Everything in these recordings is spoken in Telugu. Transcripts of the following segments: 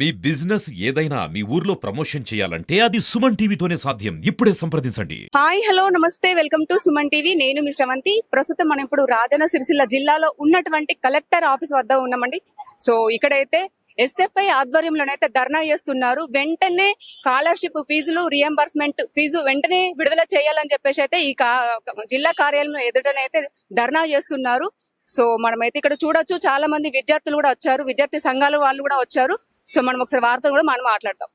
మీ బిజినెస్ ఏదైనా మీ ఊర్లో ప్రమోషన్ చేయాలంటే అది సుమన్ టీవీతోనే సాధ్యం. ఇప్పుడే సంప్రదించండి. హాయ్ హలో నమస్తే వెల్కమ్ టు సుమన్ టీవీ. నేను మీ శ్రవంతి. ప్రస్తుతం మనం ఇప్పుడు రాజన్న సిరిసిల్ల జిల్లాలో ఉన్నటువంటి కలెక్టర్ ఆఫీస్ వద్ద ఉన్నామండి. సో ఇక్కడైతే ఎస్ఎఫ్ఐ ఆధ్వర్యంలోనైతే ధర్నా చేస్తున్నారు. వెంటనే స్కాలర్షిప్ ఫీజులు రియంబర్స్మెంట్ ఫీజు వెంటనే విడుదల చేయాలని చెప్పేసి అయితే ఈ జిల్లా కార్యాలయం ఎదుటనైతే ధర్నా చేస్తున్నారు. సో మనమైతే ఇక్కడ చూడొచ్చు, చాలా మంది విద్యార్థులు కూడా వచ్చారు, విద్యార్థి సంఘాల వాళ్ళు కూడా వచ్చారు. సో మనం ఒకసారి వార్తలు కూడా మనం మాట్లాడతాం.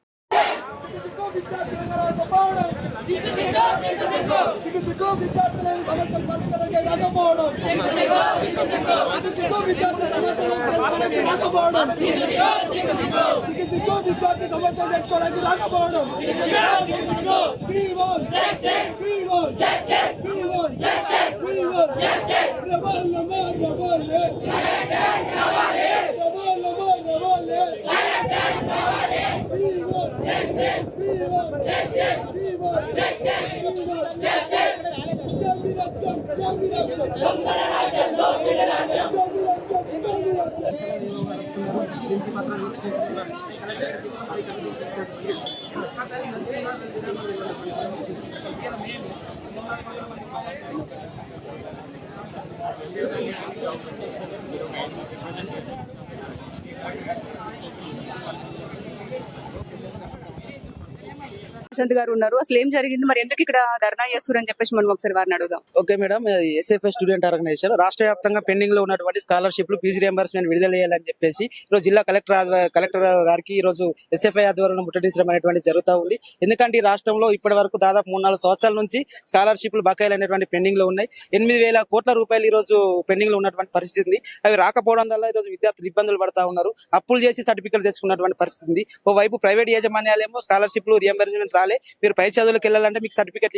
ప్రశాంత్ గారు ఉన్నారు. అసలు ఏం జరిగింది, మరి ఎందుకు ఇక్కడ ధర్నా చేస్తున్నారని చెప్పేసి మనం ఒకసారి వారిని అడుగుదాం. Okay madam, SFI student organisation రాష్ట్ర వ్యాప్తంగా పెండింగ్ లో ఉన్నటువంటి స్కాలర్షిప్లు ఫీజు రియంబర్స్మెంట్ విడుదల చేయాలని చెప్పేసి ఈరోజు జిల్లా కలెక్టర్ గారికి ఈ రోజు ఎస్ఎఫ్ఐ ఆధ్వర్యంలో ముట్టడించడం అనేటువంటి జరుగుతూ ఉంది. ఎందుకంటే ఈ రాష్ట్రంలో ఇప్పటి వరకు దాదాపు 3-4 సంవత్సరాల నుంచి స్కాలర్షిప్లు బకాయిలు అనేటువంటి పెండింగ్ లో ఉన్నాయి. 8,000 కోట్ల రూపాయలు ఈ రోజు పెండింగ్ లో ఉన్నటువంటి పరిస్థితి ఉంది. అవి రాకపోవడం వల్ల ఈ రోజు విద్యార్థులు ఇబ్బందులు పడతా ఉన్నారు. అప్పులు చేసి సర్టిఫికెట్ తెచ్చుకున్నటువంటి పరిస్థితి ఉంది. ఓవైపు ప్రైవేట్ యాజమాన్యాలేమో స్కాలర్షిప్లు రియంబర్స్మెంట్ రాలే, మీరు పై చదువులకు వెళ్ళాలంటే మీకు సర్టిఫికెట్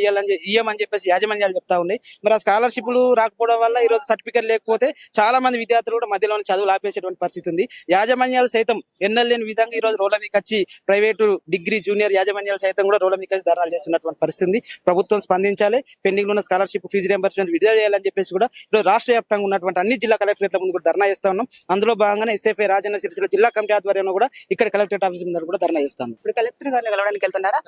ఇవ్వమని చెప్పేసి యాజమాన్యాలు చెప్తా ఉన్నాయి. మరి ఆ స్కాలర్షిప్లు రాకపోవడం వల్ల ఈ రోజు సర్టిఫికెట్ లేకపోతే చాలా మంది విద్యార్థులు కూడా మధ్యలోనే చదువులు ఆపేసేటువంటి పరిస్థితి ఉంది. యాజమాన్యాలు సైతం ఎన్నెల్లేని విధంగా ఈ రోజు రోడ్ల మీకు వచ్చి ప్రైవేటు డిగ్రీ జూనియర్ యాజమాన్యాలు సైతం కూడా రోడ్ల మీకు వచ్చి ధర్నాలు చేస్తున్నటువంటి పరిస్థితి ఉంది. ప్రభుత్వం స్పందించాలి, పెండింగ్ ఉన్న స్కాలర్షిప్ ఫీజు రియంబర్స్మెంట్ విడుదల చేయాలని చెప్పేసి కూడా ఈరోజు రాష్ట్ర వ్యాప్తంగా ఉన్నటువంటి అన్ని జిల్లా కలెక్టరేట్ల ముందు కూడా ధర్నా చేస్తా ఉన్నాం. అందులో భాగంగానే ఎస్ఎఫ్ఐ రాజన్న సిరిసిల్ల జిల్లా కమిటీ ఆధ్వర్యంలో కూడా ఇక్కడ కలెక్టరేట్ ఆఫీస్ ముందు కూడా ధర్నా చేస్తాం. ఇప్పుడు కలెక్టర్ గారిని కలవడానికి వెళ్తున్నారా?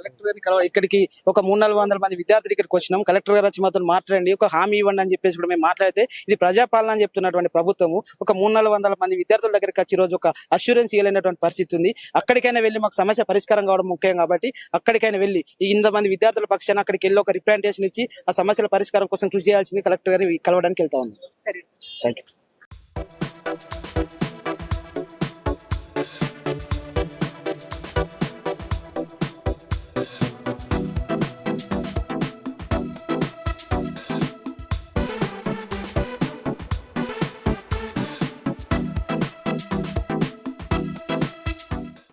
ఇక్కడికి ఒక 300-400 మంది విద్యార్థులు ఇక్కడికి వచ్చినాం. కలెక్టర్ గారు వచ్చి మాతో మాట్లాడండి, ఒక హామీ ఇవ్వండి అని చెప్పేసి కూడా మేము మాట్లాడితే ఇది ప్రజాపాలన అని చెప్తున్నటువంటి ప్రభుత్వము ఒక 300-400 మంది విద్యార్థుల దగ్గరికి వచ్చి రోజు ఒక అష్యూరెన్స్ ఇవ్వలేనటువంటి పరిస్థితి ఉంది. అక్కడికైనా వెళ్ళి మాకు సమస్య పరిష్కారం కావడం ముఖ్యం కాబట్టి అక్కడికైనా వెళ్ళి ఈ 100 మంది విద్యార్థుల పక్షాన అక్కడికి వెళ్ళి ఒక రిప్రజెంటేషన్ ఇచ్చి ఆ సమస్యల పరిష్కారం కోసం కృషి చేయాల్సింది కలెక్టర్ గారిని కలవడానికి వెళ్తా ఉన్నాం. సరే, థ్యాంక్ యూ.